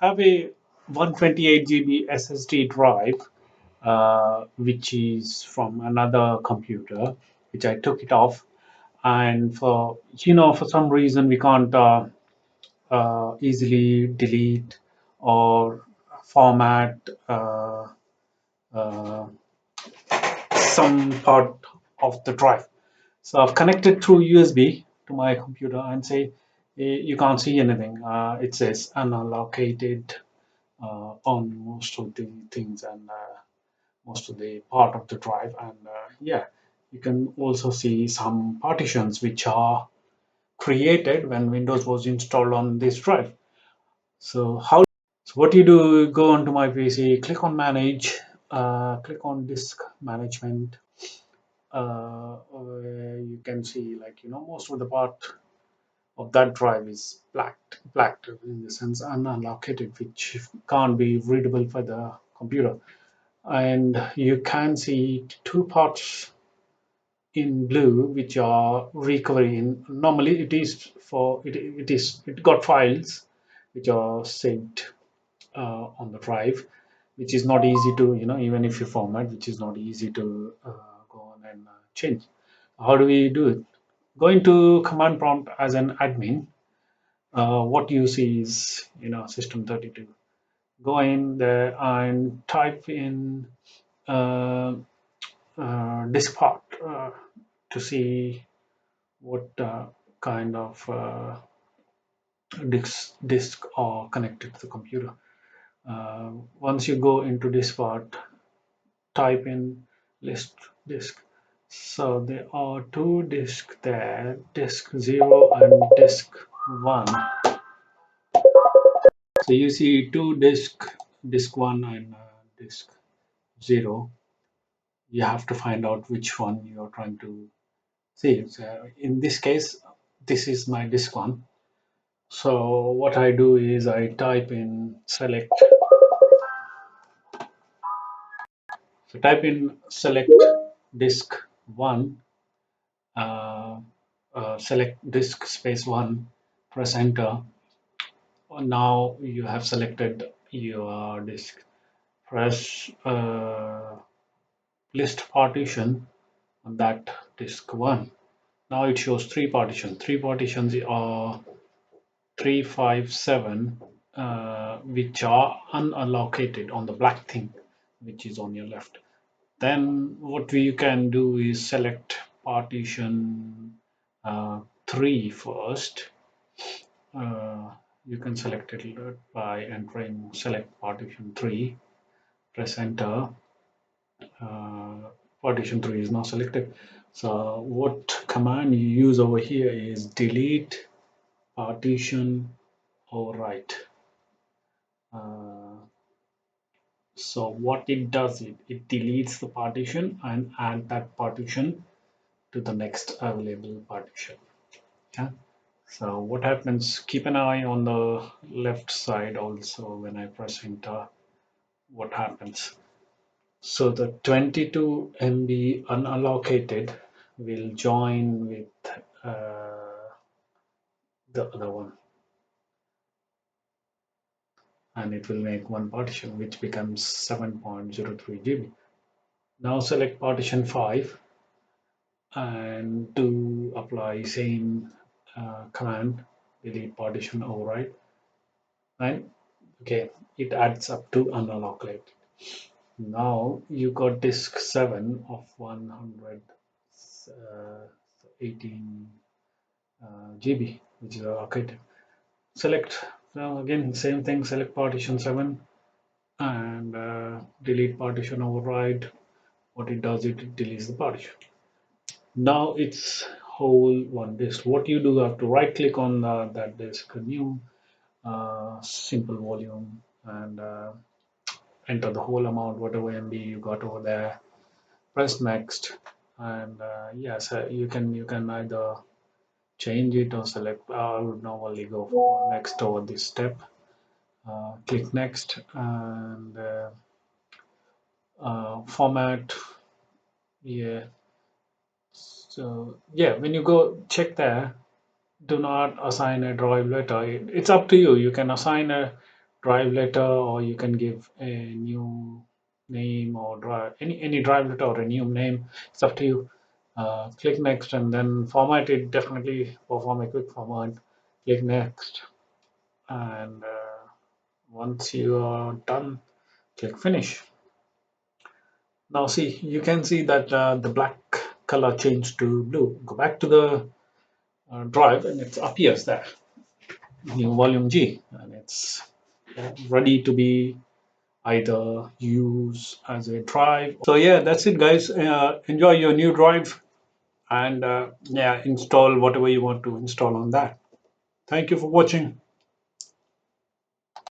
have a 128 GB SSD drive, which is from another computer, which I took it off. And for some reason, we can't easily delete or format uh, some part of the drive. So I've connected through USB to my computer and say, you can't see anything. It says unallocated on most of the things and most of the part of the drive. And yeah, you can also see some partitions which are created when Windows was installed on this drive. So so what you do, go onto my PC, click on manage, click on disk management, where you can see, like, most of the part of that drive is blacked in the sense unallocated, which can't be readable for the computer. And you can see two parts in blue which are recovery. In normally it is for it got files which are saved on the drive, which is not easy to, even if you format, which is not easy to go on and change. How do we do it? Go into command prompt as an admin. What you see is, system32. Go in there and type in uh, DiskPart to see what kind of disk are connected to the computer. Once you go into DiskPart, type in list disk. So there are two disks there, disk 0 and disk 1. So you see two disk 1 and disk 0. You have to find out which one you're trying to see. So in this case, this is my disk 1. So what I do is I type in select disk 1, select disk space 1, press enter. Now you have selected your disk. Press list partition on that disk 1. Now it shows three partitions. Three partitions are 357, which are unallocated on the black thing, which is on your left. Then what we can do is select partition 3 first. Uh, you can select it by entering select partition 3, press enter. Partition 3 is now selected. So what command you use over here is delete partition override. Uh, so what it does, it deletes the partition and add that partition to the next available partition. Yeah. So what happens, keep an eye on the left side also when I press enter, what happens. So the 22 MB unallocated will join with the other one, and it will make one partition, which becomes 7.03 GB. Now select partition 5 and to apply same command, delete partition override, and okay, it adds up to unallocated. Now you got disk 7 of 118 GB, which is allocated. Select, now again, same thing, select partition 7 and delete partition override. What it does, it deletes the partition. Now it's whole one disk. What you do, have to right click on that disk, new simple volume, and enter the whole amount, whatever MB you got over there. Press next, and yes, you can either change it or select. I would normally go for next over this step. Click next and format. Yeah. So yeah, when you go check there, do not assign a drive letter. It's up to you. You can assign a drive letter, or you can give a new name or drive any drive letter or a new name. It's up to you. Click next and then format it. Definitely perform a quick format. Click next, and once you are done, click finish. Now see, you can see that the black color changed to blue. Go back to the drive and it appears there, new volume G, and it's ready to be either use as a drive. So yeah, that's it, guys. Enjoy your new drive, and yeah, install whatever you want to install on that. Thank you for watching.